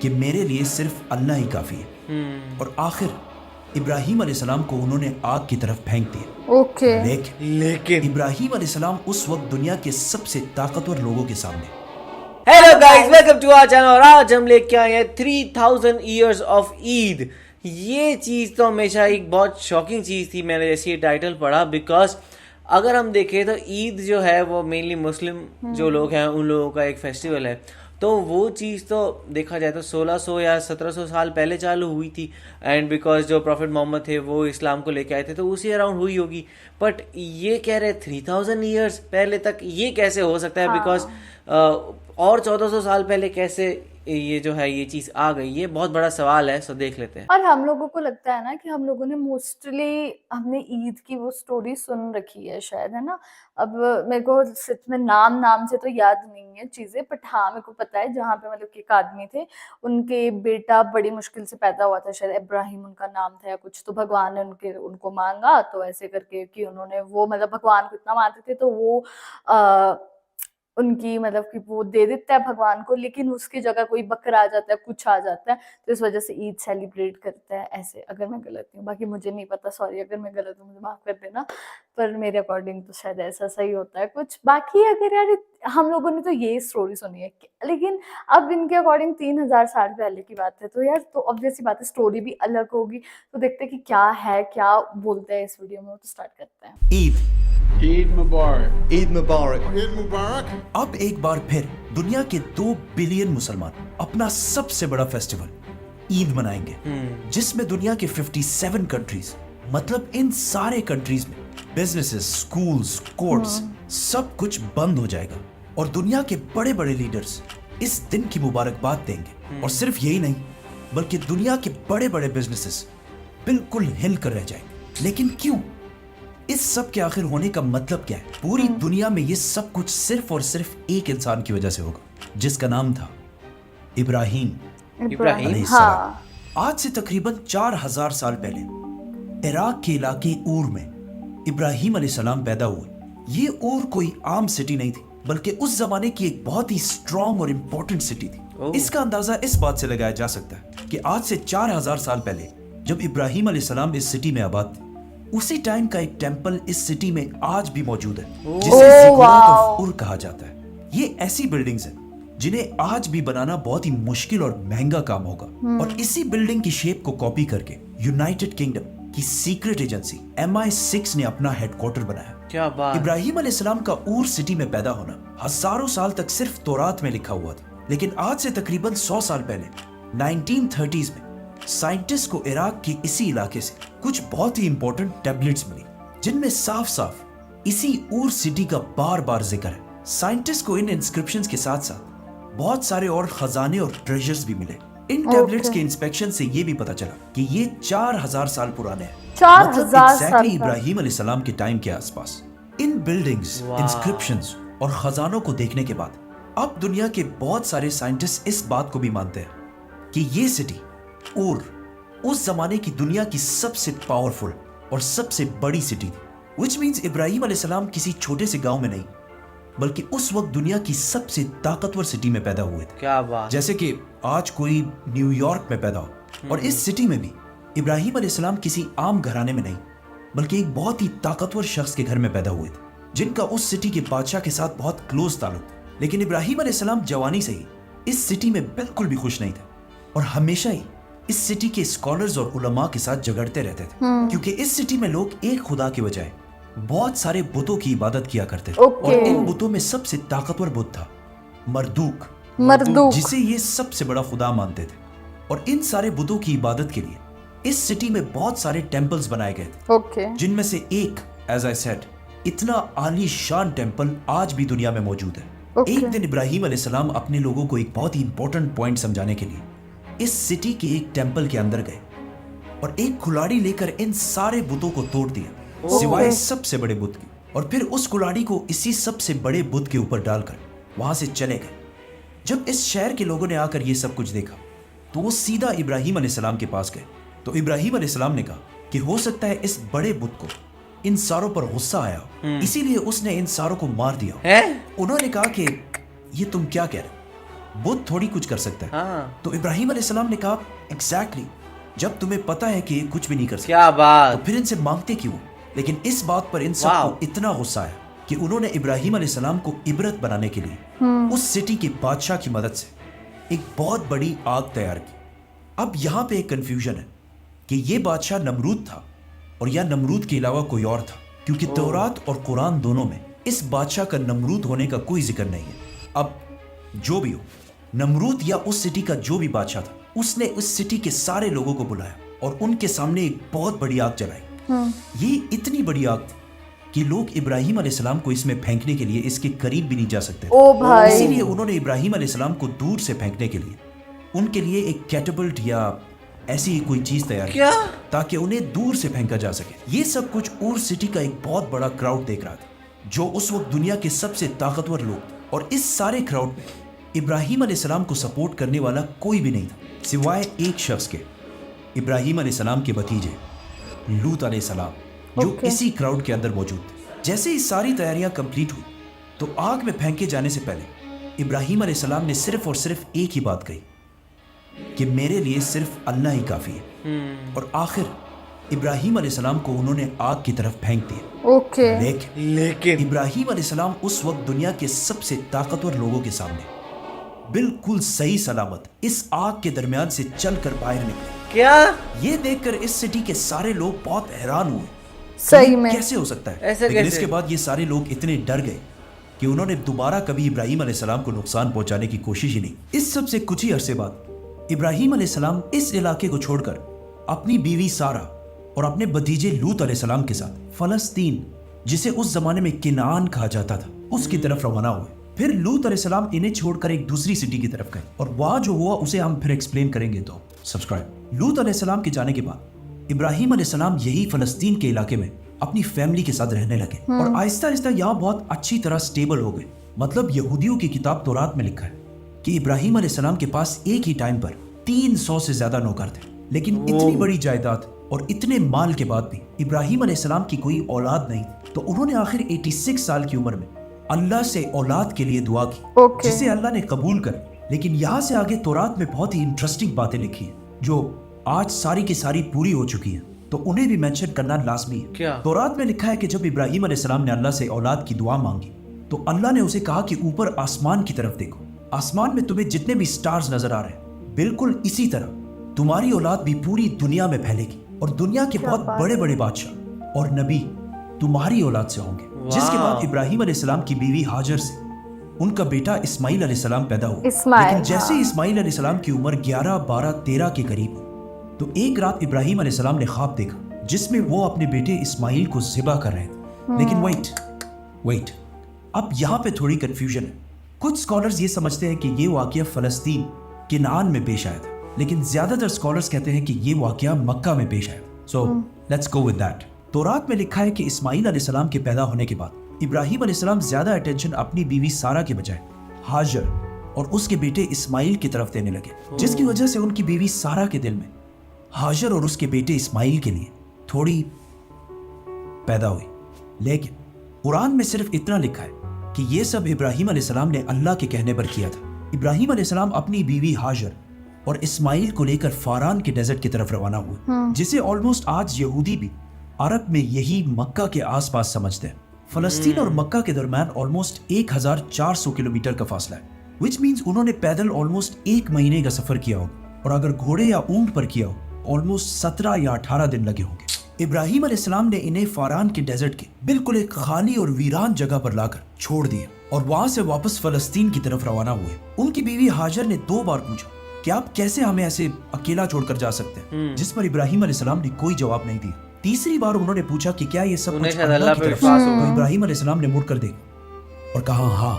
کہ میرے لیے صرف اللہ ہی کافی ہے. اور آخر ابراہیم علیہ السلام کو انہوں نے آگ کی طرف پھینک دیا. لیکن ابراہیم علیہ السلام اس وقت دنیا کے سب سے طاقتور لوگوں کے سامنے. Hello guys, welcome to our channel. اور آج ہم لے کے آئے ہیں 3000 ایئرز آف عید. یہ چیز تو ہمیشہ ایک بہت شاکنگ چیز تھی میں نے جیسے یہ ٹائٹل پڑھا، بیکاز اگر ہم دیکھیں تو عید جو ہے وہ مینلی مسلم جو لوگ ہیں ان لوگوں کا ایک فیسٹیول ہے. تو وہ چیز تو دیکھا جائے تو 1600 یا 1700 سال پہلے چالو ہوئی تھی، اینڈ بیکاز جو پروفٹ محمد تھے وہ اسلام کو لے کے آئے تھے تو اسی اراؤنڈ ہوئی ہوگی. بٹ یہ کہہ رہے 3000 ایئرس پہلے تک یہ کیسے ہو سکتا ہے؟ بیکاز اور 1400 سال پہلے کیسے یہ جو ہے یہ چیز آ گئی؟ یہ بہت بڑا سوال ہے. سو دیکھ لیتے ہیں. اور ہم لوگوں کو لگتا ہے نا کہ ہم لوگوں نے موسٹلی ہم نے عید کی وہ سٹوری سن رکھی ہے شاید، ہے نا. اب میرے کو سچ میں نام سے تو یاد نہیں ہے چیزیں، بٹ ہاں میرے کو پتا ہے جہاں پہ مطلب کہ ایک آدمی تھے، ان کے بیٹا بڑی مشکل سے پیدا ہوا تھا، شاید ابراہیم ان کا نام تھا یا کچھ. تو بھگوان نے ان کو مانگا، تو ایسے کر کے کہ انہوں نے وہ مطلب بھگوان کو اتنا مانتے تھے تو وہ ان کی مطلب کہ وہ دے دیتا ہے بھگوان کو، لیکن اس کی جگہ کوئی بکرا آ جاتا ہے، کچھ آ جاتا ہے، تو اس وجہ سے عید سیلیبریٹ کرتا ہے ایسے. اگر میں غلط ہوں، باقی مجھے نہیں پتا، سوری اگر میں غلط ہوں مجھے معاف کر دینا، پر میرے اکارڈنگ تو شاید ایسا صحیح ہوتا ہے کچھ. باقی اگر یار ہم لوگوں نے تو یہ اسٹوری سنی ہے، لیکن اب ان کے اکارڈنگ 3000 سال پہلے کی بات ہے، تو یار تو obvious سی بات ہے اسٹوری بھی الگ ہوگی. تو دیکھتے ہیں کہ کیا ہے، کیا بولتے ہیں اس ویڈیو میں، تو اسٹارٹ کرتے ہیں. عید مبارک. عید مبارک. عید مبارک. اب ایک بار پھر دنیا کے 2 بلین مسلمان اپنا سب سے بڑا فیسٹیول عید منائیں گے، جس میں دنیا کے 57 کنٹریز، مطلب ان سارے کنٹریز میں بزنسز، سکولز، کورٹس سب کچھ بند ہو جائے گا، اور دنیا کے بڑے بڑے لیڈرز اس دن کی مبارکباد دیں گے. اور صرف یہی نہیں بلکہ دنیا کے بڑے بڑے بزنسز بالکل ہل کر رہ جائیں گے. لیکن کیوں؟ اس سب کے آخر ہونے کا مطلب کیا ہے؟ پوری دنیا میں یہ سب کچھ صرف اور صرف ایک انسان کی وجہ سے ہوگا، جس کا نام تھا ابراہیم علیہ السلام. آج سے تقریباً 4000 سال پہلے عراق کے علاقے اور میں ابراہیم علیہ السلام پیدا ہوئے. یہ اور کوئی عام سٹی نہیں تھی، بلکہ اس زمانے کی ایک بہت ہی اسٹرانگ اور امپورٹنٹ سٹی تھی. اس کا اندازہ اس بات سے لگایا جا سکتا ہے کہ آج سے 4000 سال پہلے جب ابراہیم علیہ السلام اس سٹی میں آباد تھے، اسی ٹائم کا ایک ٹیمپل اس سٹی میں آج بھی موجود ہے، جسے زگورات آف ار کہا جاتا ہے. یہ ایسی بلڈنگز ہیں جنہیں آج بھی بنانا بہت ہی مشکل اور مہنگا کام ہوگا. اور اسی بلڈنگ کی شیپ کو کاپی کر کے یونائٹڈ کنگڈم کی سیکرٹ ایجنسی MI6 نے اپنا ہیڈ کوارٹر بنایا. کیا بات! ابراہیم علیہ السلام کا اور سٹی میں پیدا ہونا ہزاروں سال تک صرف تورات میں لکھا ہوا تھا، لیکن آج سے تقریباً 100 سال پہلے 1930s میں سائنٹسٹ کو عراق کے اسی علاقے سے کچھ بہت ہی امپورٹنٹ ٹیبلٹس ملی، جن میں صاف صاف اسی اور سٹی کا بار بار ذکر ہے. سائنٹسٹ کو ان انسکرپشنز کے ساتھ ساتھ بہت سارے اور خزانے اور ٹریجرز بھی ملے. ان ٹیبلٹس کے انسپیکشن سے یہ بھی پتا چلا کہ یہ 4000 سال پرانے ہیں، 4000 ایگزیکٹلی ابراہیم علیہ السلام کے ٹائم کے آس پاس. ان بلڈنگز، انسکرپشنز اور خزانوں کو دیکھنے کے بعد اب دنیا کے بہت سارے سائنٹسٹ اس بات کو بھی مانتے ہیں کہ یہ سٹی اور اس زمانے کی دنیا کی سب سے پاورفل اور سب سے بڑی سٹی تھی. which means ابراہیم علیہ السلام کسی چھوٹے سے گاؤں میں نہیں، بلکہ اس وقت دنیا کی سب سے طاقتور سٹی میں پیدا ہوئے تھے. کیا بات! جیسے کہ آج کوئی نیو یارک میں پیدا ہو، اور اس سٹی میں بھی ابراہیم علیہ السلام کسی عام گھرانے میں نہیں بلکہ ایک بہت ہی طاقتور شخص کے گھر میں پیدا ہوئے تھے، جن کا اس سٹی کے بادشاہ کے ساتھ بہت کلوز تعلق تھا. لیکن ابراہیم علیہ السلام جوانی سے ہی اس سٹی میں بالکل بھی خوش نہیں تھے، اور ہمیشہ ہی اس سٹی کے اسکالرز اور علماء کے ساتھ جھگڑتے رہتے تھے، کیونکہ اس سٹی میں لوگ ایک خدا کے بجائے بہت سارے بتوں کی عبادت کیا کرتے تھے. اور ان بتوں میں سب سے طاقتور بت تھا مردوک، جسے یہ سب سے بڑا خدا مانتے تھے. اور ان سارے بتوں کی عبادت کے لیے اس سٹی میں بہت سارے ٹیمپلز بنائے گئے تھے، جن میں سے ایک ایز آئی سیڈ اتنا عالی شان ٹیمپل آج بھی دنیا میں موجود ہے. ایک دن ابراہیم علیہ السلام اپنے لوگوں کو ایک بہت ہی امپورٹنٹ پوائنٹ سمجھانے کے لیے اس سٹی کے ایک ٹیمپل کے اندر گئے، اور ایک کھلاڑی لے کر ان سارے بتوں کو توڑ دیا سوائے سب سے بڑے بت کی. اور پھر اس کھلاڑی کو اسی سب سے بڑے بت کے اوپر ڈال کر وہاں سے چلے گئے. جب اس شہر کے لوگوں نے آ کر یہ سب کچھ دیکھا تو وہ سیدھا ابراہیم علیہ السلام کے پاس گئے. تو ابراہیم علیہ السلام نے کہا کہ ہو سکتا ہے اس بڑے بت کو ان ساروں پر غصہ آیا اسی لیے اس نے ان ساروں کو مار دیا. انہوں نے کہا کہ یہ تم کیا کہہ رہے؟ बुद्ध थोड़ी कुछ कर सकता है। हाँ, तो इब्राहिम अलैहिस्सलाम ने कहा एग्जैक्टली, जब तुम्हें पता है कि ये कुछ भी नहीं कर सकते क्या तो बात। फिर इनसे मांगते क्यों? लेकिन इस बात पर इन वाह। सबको इतना गुस्सा आया कि उन्होंने इब्राहिम अलैहिस्सलाम को इबरत बनाने के लिए उस सिटी के बादशाह की मदद से एक बहुत बड़ी आग तैयार की। अब यहाँ पे एक कंफ्यूजन है कि ये बादशाह नमरूद था और या नमरूद के अलावा कोई और था, क्योंकि तौरात और कुरान दोनों में इस बादशाह का नमरूद होने का कोई जिक्र नहीं है। अब जो भी हो, नमरूद या उस सिटी का जो भी बादशाह था, उसने उस सिटी के सारे लोगों को बुलाया और उनके सामने एक बहुत बड़ी आग जलाई। ये इतनी बड़ी आग थी कि लोग इब्राहिम अलैहिस्सलाम को इसमें फेंकने के लिए इसके करीब भी नहीं जा सकते थे। ओ भाई। इसीलिए उन्होंने इब्राहिम अलैहिस्सलाम को दूर से फेंकने के लिए उनके लिए एक कैटapult या ऐसी ही कोई चीज तैयार की क्या? ताकि उन्हें दूर से फेंका जा सके। ये सब कुछ उर सिटी का एक बहुत बड़ा क्राउड देख रहा था, जो उस वक्त दुनिया के सबसे ताकतवर लोग थे। और इस सारे क्राउड में इब्राहिम अलैहिस्सलाम को सपोर्ट करने वाला कोई भी नहीं था, सिवाय एक शख्स के, इब्राहिम अलैहिस्सलाम के भतीजे लूत अलैहिस्सलाम, जो Okay. इसी क्राउड के अंदर मौजूद थे। जैसे ही सारी तैयारियां कंप्लीट हुई तो आग में फेंके जाने से पहले इब्राहिम अलैहिस्सलाम ने सिर्फ और सिर्फ एक ही बात कही कि मेरे लिए सिर्फ अल्लाह ही काफी है। और आखिर इब्राहिम अलैहिस्सलाम को उन्होंने आग की तरफ फेंक दिया। ओके। लेकिन इब्राहिम अलैहिस्सलाम उस वक्त दुनिया के सबसे ताकतवर लोगों के सामने बिल्कुल सही सलामत इस आग के दरमियान से चलकर बाहर निकले। क्या? ये देखकर इस सिटी के सारे लोग बहुत हैरान हुए, सही ये में। कैसे हो सकता है। ऐसे लेकिन कैसे? इसके बाद ये सारे लोग इतने डर गए कि उन्होंने दोबारा कभी इब्राहिम अलैहिस्सलाम को नुकसान पहुंचाने की कोशिश ही नहीं। इस सब से कुछ ही अरसे बाद इब्राहिम अलैहिस्सलाम इस इलाके को छोड़कर अपनी बीवी सारा और अपने भतीजे लूत अलैहिस्सलाम के साथ फलस्तीन, जिसे उस जमाने में किनान कहा जाता था, उसकी तरफ रवाना हुए। फिर लूत अलैहिस्सलाम इन्हें छोड़कर एक दूसरी सिटी की तरफ गए और वहां जो हुआ उसे हम फिर एक्सप्लेन करेंगे, तो सब्सक्राइब। लूत अलैहिस्सलाम के जाने के बाद इब्राहिम अलैहिस्सलाम यही फलस्तीन के इलाके में अपनी फैमिली के साथ रहने लगे और आहिस्ता आहिस्ता यहाँ बहुत अच्छी तरह स्टेबल हो गए। मतलब यहूदियों की किताब तौरात में लिखा है कि इब्राहिम अलैहिस्सलाम के पास एक ही टाइम पर 300 से ज्यादा नौकर थे। लेकिन इतनी बड़ी जायदाद और इतने माल के बाद भी इब्राहिम अलैहिस्सलाम की कोई औलाद नहीं थी। तो उन्होंने आखिर 86 साल की उम्र में अल्लाह से औलाद के लिए दुआ की, ओके। जिसे अल्लाह ने कबूल कर। लेकिन यहाँ से आगे तौरात में बहुत ही इंटरेस्टिंग बातें लिखी हैं जो आज सारी की सारी पूरी हो चुकी हैं, तो उन्हें भी मेंशन करना लाजमी है। क्या? तौरात में लिखा है कि जब इब्राहिम अलैहिस्सलाम ने अल्लाह से औलाद की दुआ मांगी तो अल्लाह ने उसे कहा कि ऊपर आसमान की तरफ देखो, आसमान में तुम्हें जितने भी स्टार्स नजर आ रहे हैं, बिल्कुल इसी तरह तुम्हारी औलाद भी पूरी दुनिया में फैलेगी और दुनिया के बहुत बड़े बड़े बादशाह और नबी तुम्हारी औलाद से होंगे। जिसके बाद इब्राहिम अलैहिस्सलाम की बीवी हाजर से उनका बेटा इस्माइल अलैहिस्सलाम पैदा हुआ। इस्माइल, लेकिन जैसे ही इस्माइल अलैहिस्सलाम की उम्र 11, 12, 13 के करीब हुई तो एक रात इब्राहिम अलैहिस्सलाम ने ख्वाब देखा जिसमें वो अपने बेटे इस्माइल को ज़िबा कर रहे थे। लेकिन वेट, अब यहाँ पे थोड़ी कंफ्यूजन है। कुछ स्कॉलर्स ये समझते हैं कि ये वाकया फलस्तीन किनान में पेश आया था, लेकिन ज्यादातर स्कॉलर्स कहते हैं कि ये वाकया मक्का में पेश आया। So let's go with that. तौरात में लिखा है कि इस्माइल अलैहिस्सलाम के पैदा होने के बाद इब्राहिम अलैहिस्सलाम ज्यादा अटेंशन अपनी बीवी सारा के बजाय हाजर और उसके बेटे इस्माइल की तरफ देने लगे, जिसकी वजह से उनकी बीवी सारा के दिल में हाजर और उसके बेटे इस्माइल के लिए थोड़ी पैदा हुई। लेकिन कुरान में सिर्फ इतना लिखा है कि ये सब इब्राहिम अलैहिस्सलाम ने अल्लाह के कहने पर किया था। इब्राहिम अलैहिस्सलाम अपनी बीवी हाजर और इस्माइल को लेकर फारान के डेजर्ट की तरफ रवाना हुए, जिसे ऑलमोस्ट आज यहूदी भी अरब में यही मक्का के आसपास समझते हैं। फलस्तीन और मक्का के दरमियान ऑलमोस्ट 1400 किलोमीटर का फासला है, विच मीन्स उन्होंने पैदल ऑलमोस्ट 1 महीने का सफर किया होगा और अगर घोड़े या ऊंट पर किया हो ऑलमोस्ट 17 या 18 दिन लगे होंगे। इब्राहिम अलैहिस्सलाम ने इन्हें फारान के डेजर्ट के बिल्कुल एक खाली और वीरान जगह पर लाकर छोड़ दिया और वहां से वापस फलस्तीन की तरफ रवाना हुए। उनकी बीवी हाजर ने 2 बार पूछा कि आप कैसे हमें ऐसे अकेला छोड़कर जा सकते हैं, जिस पर इब्राहिम अलैहिस्सलाम ने कोई जवाब नहीं दिया। तीसरी बार उन्होंने पूछा कि क्या ये सब कुछ अल्लाह की तरफ से है? तो इब्राहिम अलैहिस्सलाम ने मुड़कर देखा और कहा हाँ,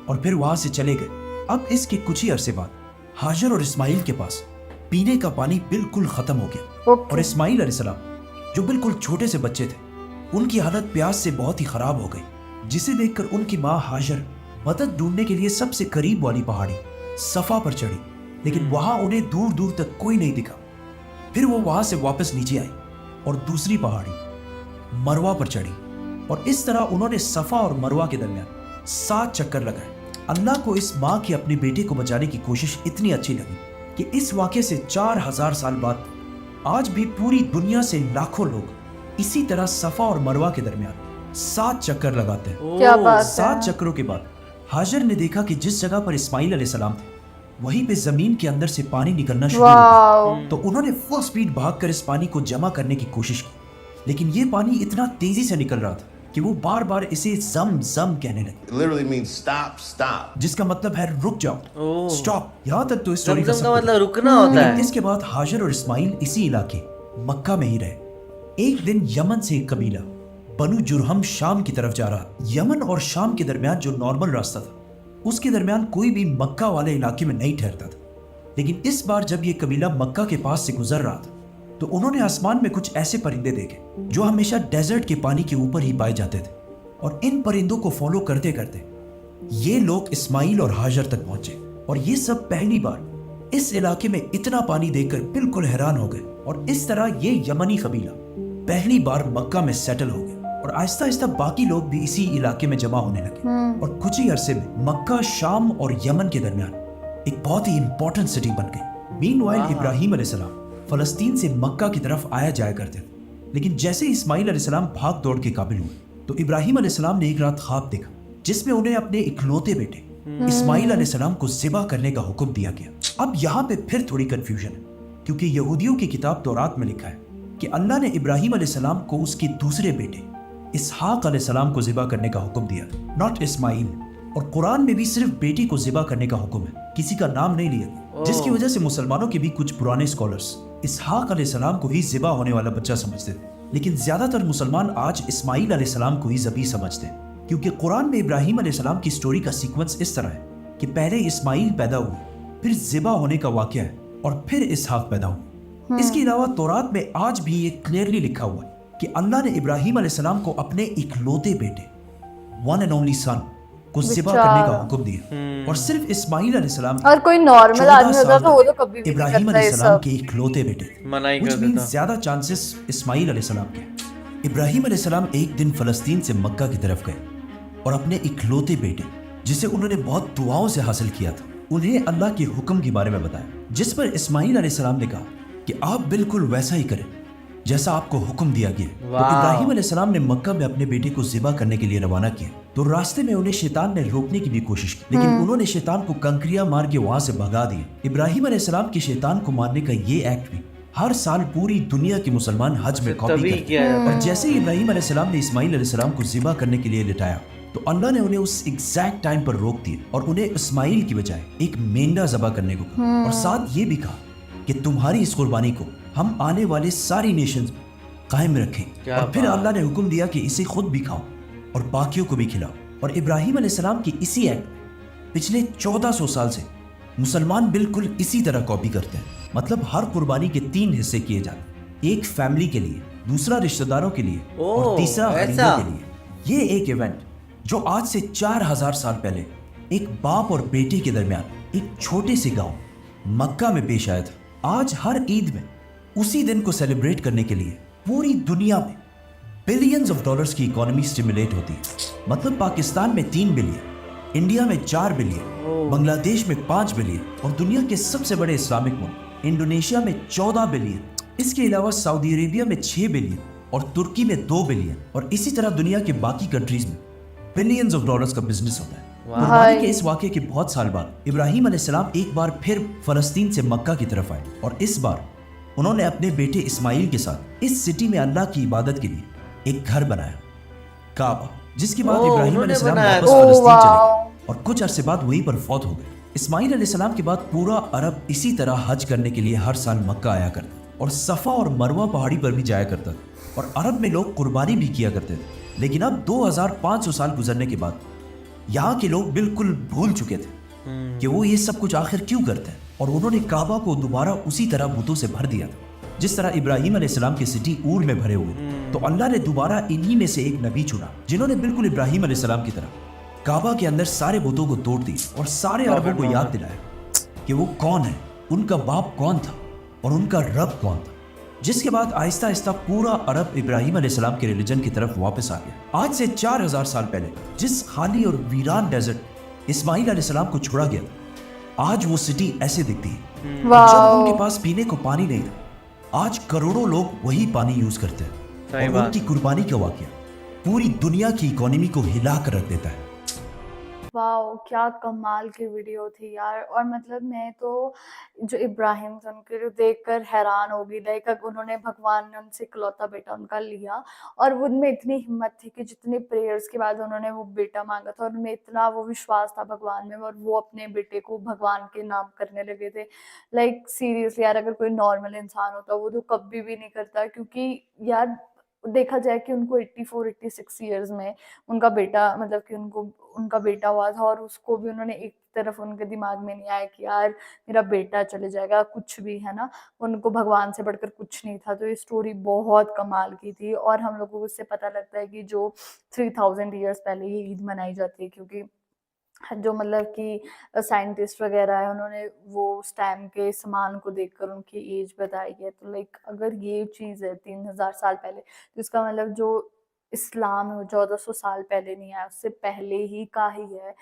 और फिर वहां से चले गए। अब इसके कुछ ही अरसे बाद हाजर और इस्माइल के पास पीने का पानी बिल्कुल खत्म हो गया और इस्माइल अलैहिस्सलाम जो बिल्कुल छोटे से बच्चे थे, उनकी हालत प्यास से बहुत ही खराब हो गई, जिसे देखकर उनकी माँ हाजर मदद ढूंढने के लिए सबसे करीब वाली पहाड़ी सफा पर चढ़ी, लेकिन वहां उन्हें दूर दूर तक कोई नहीं दिखा। फिर वो वहां से वापस नीचे आई और दूसरी पहाड़ी मरवा पर चढ़ी और इस तरह उन्होंने सफा और मरवा के दरमियान 7 चक्कर लगाए اللہ کو اس माँ की अपने बेटे को बचाने की कोशिश इतनी अच्छी लगी कि इस वाक़े से 4000 साल बाद आज भी पूरी दुनिया से लाखों लोग इसी तरह सफा और मरवा के दरमियान 7 चक्कर लगाते हैं। क्या बात है। 7 चक्करों के बाद हाजर ने देखा कि जिस जगह पर इस्माइल अलैहिस्सलाम थे वहीं पे जमीन के अंदर से पानी निकलना शुरू हो गया। तो उन्होंने फुल स्पीड भागकर इस पानी को जमा करने की कोशिश की, लेकिन ये पानी इतना तेजी से निकल रहा था कि वो बार बार इसे जम जम कहने लगे। It literally means stop, stop. जिसका मतलब है रुक जाओ, ओह। स्टॉप। यहाँ तक तो इस स्टोरी जमजम का मतलब रुकना होता है। इसके बाद हाजर और इस्माइल इसी इलाके मक्का में ही रहे। एक दिन यमन से एक कबीला बनु जुरहम शाम की तरफ जा रहा। यमन और शाम के दरमियान जो नॉर्मल रास्ता था उसके दरमियान कोई भी मक्का वाले इलाके में नहीं ठहरता था, लेकिन इस बार जब ये कबीला मक्का के पास से गुजर रहा था तो उन्होंने आसमान में कुछ ऐसे परिंदे देखे जो हमेशा डेजर्ट के पानी के ऊपर ही पाए जाते थे। और इन परिंदों को फॉलो करते करते ये लोग इस्माइल और हाजर तक पहुंचे और ये सब पहली बार इस इलाके में इतना पानी देखकर बिल्कुल हैरान हो गए। और इस तरह ये यमनी कबीला पहली बार मक्का में सेटल हो गए और आहिस्ता आहिस्ता बाकी लोग भी इसी इलाके में जमा होने लगे। और कुछ ही अरसे में मक्का, शाम और यमन के दरमियान एक बहुत ही इंपॉर्टेंट सिटी बन गई। मीनवाइल इब्राहिम अलैहिस्सलाम फलस्तीन से मक्का की तरफ आया जाया करते थे, लेकिन जैसे इस्माइल अलैहिस्सलाम भाग दौड़ के काबिल हुए तो इब्राहिम अलैहिस्सलाम ने एक रात ख्वाब देखा जिसमें उन्हें अपने इकलौते बेटे इस्माइल अलैहिस्सलाम को ज़िबा करने का हुक्म दिया गया। अब यहाँ पे फिर थोड़ी कंफ्यूजन है, क्योंकि यहूदियों की किताब तौरात में लिखा है कि अल्लाह ने इब्राहिम अलैहिस्सलाम को उसके दूसरे बेटे इसहाक अलैहिस्सलाम को ज़िबा करने का हुक्म दिया, नॉट इस्माइल। और कुरान में भी सिर्फ बेटे को ज़िबा करने का हुक्म है, किसी का नाम नहीं लिया गया, जिसकी वजह से मुसलमानों के भी कुछ पुराने स्कॉलर्स इसहाक अलैहिस्सलाम को ही ज़िबा होने वाला बच्चा समझते थे, लेकिन ज्यादातर मुसलमान आज इस्माइल अलैहिस्सलाम को ही ज़बी समझते हैं, क्योंकि कुरान में इब्राहिम अलैहिस्सलाम की स्टोरी का सीक्वेंस इस तरह है कि पहले इस्माइल पैदा हुए, फिर ज़िबा होने का वाक़या है और फिर इसहाक पैदा हुए। इसके अलावा तौरात में आज भी ये क्लियरली लिखा हुआ है कि अल्लाह ने इब्राहिम अलैहिस्सलाम को अपने इकलौते बेटे वन एंड ओनली सन को ज़िबा करने का हुक्म दिया। और सिर्फ इस्माइल अलैहिस्सलाम और कोई नॉर्मल आदमी होता तो वो तो कभी भी नहीं इब्राहिम करता ये अलैहिस्सलाम सब। के इकलौते बेटे मनाही which कर means देता। ज्यादा चांसेस इस्माइल अलैहिस्सलाम के। इब्राहिम अलैहिस्सलाम एक दिन फलस्तीन से मक्का की तरफ गए और अपने इकलौते बेटे जिसे उन्होंने बहुत दुआओं से हासिल किया था उन्हें अल्लाह के हुक्म के बारे में बताया, जिस पर इस्माइल अलैहिस्सलाम ने कहा कि आप बिल्कुल वैसा ही करें जैसा आपको हुक्म दिया गया। तो इब्राहिम अलैहिस्सलाम ने मक्का में अपने बेटे को ज़िबा करने के लिए रवाना किया। तो रास्ते में उन्हें शैतान ने रोकने की भी कोशिश की, लेकिन उन्होंने शैतान को कंकरियां मार के वहां से भगा दिया। इब्राहिम अलैहिस्सलाम के शैतान को मारने का ये एक्ट भी हर साल पूरी दुनिया के मुसलमान हज में कॉपी तभी करते किया हैं। जाता और जैसे ही इब्राहिम अलैहिस्सलाम ने इस्माइल अलैहिस्सलाम को ज़िबा करने के लिए लिटाया तो अल्लाह ने उन्हें उस एग्जैक्ट टाइम पर रोक दिया और उन्हें इस्माइल की बजाय एक मेंढा ज़बा करने को कहा। और साथ ये भी कहा कि तुम्हारी इस कुर्बानी को हम आने वाले सारी नेशंस में कायम रखें। और फिर अल्लाह ने हुक्म दिया कि इसे खुद भी खाओ और बाकियों को भी खिलाओ। और इब्राहिम अलैहिस्सलाम की इसी एक्ट पिछले 1400 साल से मुसलमान बिल्कुल इसी तरह कॉपी करते हैं। मतलब हर कुर्बानी के 3 हिस्से किए जाते, एक फैमिली के लिए, दूसरा रिश्तेदारों के लिए और तीसरा गरीबों के लिए। ये एक इवेंट जो आज से 4000 साल पहले एक बाप और बेटे के दरमियान एक छोटे से गांव मक्का में पेश आया था। आज हर ईद में उसी दिन को सेलिब्रेट करने के लिए पूरी दुनिया में बिलियंस ऑफ डॉलर्स की इकोनॉमी स्टिमुलेट होती है। मतलब पाकिस्तान में 3 बिलियन, इंडिया में 4 बिलियन, बांग्लादेश में 5 बिलियन और दुनिया के सबसे बड़े इस्लामिक मुल्क इंडोनेशिया में 14 बिलियन। इसके अलावा सऊदी अरेबिया में 6 बिलियन और तुर्की में 2 बिलियन और इसी तरह दुनिया के बाकी कंट्रीज में बिलियंस ऑफ डॉलर्स का बिजनेस होता है। कुर्बानी के इस वाक़े के बहुत साल बाद इब्राहिम अलैहिस्सलाम एक बार फिर फलस्तीन से मक्का की तरफ आए और इस बार उन्होंने अपने बेटे इस्माइल के साथ इस सिटी में अल्लाह की इबादत के लिए एक घर बनाया, काबा, जिसके बाद इब्राहिम अलैहिस्सलाम वापस फलस्तीन चले गए और कुछ अरसे बाद वहीं पर फौत हो गए। इस्माइल अलैहिस्सलाम के बाद पूरा अरब इसी तरह हज करने के लिए हर साल मक्का आया करता और सफ़ा और मरवा पहाड़ी पर भी जाया करता था और अरब में लोग कुर्बानी भी किया करते थे। लेकिन अब 2500 साल गुजरने के बाद यहाँ के लोग बिल्कुल भूल चुके थे कि वो ये सब कुछ आखिर क्यों करते हैं और उन्होंने काबा को दोबारा उसी तरह बुतों से भर दिया था जिस तरह इब्राहिम अलैहिस्सलाम की सिटी ऊर में भरे हुए। तो अल्लाह ने दोबारा इन्हीं में से एक नबी चुना जिन्होंने बिल्कुल इब्राहिम अलैहिस्सलाम की तरह काबा के अंदर सारे बुतों को तोड़ दी और सारे अरबों को याद दिलाया कि वो कौन है, उनका बाप कौन था और उनका रब कौन था। जिसके बाद आहिस्ता आहिस्ता पूरा अरब इब्राहिम अलैहिस्सलाम के रिलीजन की तरफ वापस आ गया। आज से 4000 साल पहले जिस खाली और वीरान डेजर्ट इस्माइल अलैहिस्सलाम को छोड़ा गया, आज वो सिटी ऐसे दिखती है। जब वाओ उनके पास पीने को पानी नहीं था, आज करोड़ों लोग वही पानी यूज करते हैं। सही और बात। उनकी कुर्बानी का वाकया पूरी दुनिया की इकोनॉमी को हिला कर रख देता है। वाओ क्या कमाल की वीडियो थी यार। और मतलब मैं तो जो इब्राहिम थे उनके देखकर हैरान हो गई। लाइक उन्होंने भगवान ने उनसे इकलौता बेटा उनका लिया और उनमें इतनी हिम्मत थी कि जितनी प्रेयर्स के बाद उन्होंने वो बेटा मांगा था और उनमें इतना वो विश्वास था भगवान में और वो अपने बेटे को भगवान के नाम करने लगे थे। लाइक सीरियसली यार, अगर कोई नॉर्मल इंसान होता वो तो कभी भी नहीं करता, क्योंकि यार देखा जाए कि उनको 84-86 इयर्स में उनका बेटा, मतलब कि उनको उनका बेटा हुआ था और उसको भी उन्होंने एक तरफ उनके दिमाग में नहीं आया कि यार मेरा बेटा चले जाएगा, कुछ भी है ना, उनको भगवान से बढ़कर कुछ नहीं था। तो ये स्टोरी बहुत कमाल की थी और हम लोगों को इससे पता लगता है कि जो 3000 इयर्स पहले ये ईद मनाई जाती है, क्योंकि जो मतलब कि साइंटिस्ट वगैरह है उन्होंने वो उस टाइम के सामान को देखकर उनकी एज बताई है। तो लाइक अगर ये चीज़ है 3000 साल पहले, तो इसका मतलब जो इस्लाम है वो 1400 साल पहले नहीं आया, उससे पहले ही का ही है।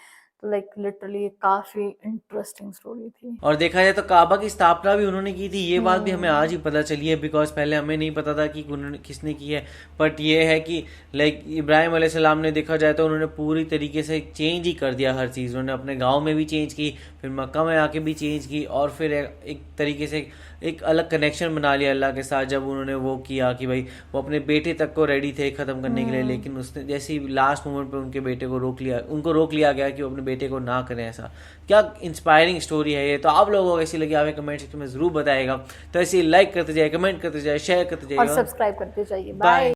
तो लाइक लिटरली काफ़ी इंटरेस्टिंग स्टोरी थी। और देखा जाए तो काबा की स्थापना भी उन्होंने की थी, ये बात भी हमें आज ही पता चली है, बिकॉज पहले हमें नहीं पता था कि उन्होंने किसने की है। बट ये है कि लाइक इब्राहिम अलैहिस्सलाम ने, देखा जाए तो उन्होंने पूरी तरीके से चेंज ही कर दिया हर चीज़। उन्होंने अपने गांव में भी चेंज की, फिर मक्का में आके भी चेंज की, और फिर एक तरीके से एक अलग कनेक्शन बना लिया अल्लाह के साथ जब उन्होंने वो किया कि भाई वो अपने बेटे तक को रेडी थे ख़त्म करने के लिए, लेकिन उसने जैसे ही लास्ट मोमेंट पे उनके बेटे को उनको रोक लिया गया कि वो अपने बेटे को ना करें ऐसा। क्या इंस्पायरिंग स्टोरी है ये। तो आप लोगों को कैसी लगी हमें कमेंट सेक्शन में ज़रूर बताएगा। तो ऐसे लाइक करते जाए, कमेंट करते जाए, शेयर करते और जाइए, सब्सक्राइब करते जाइए। बाय। बाय।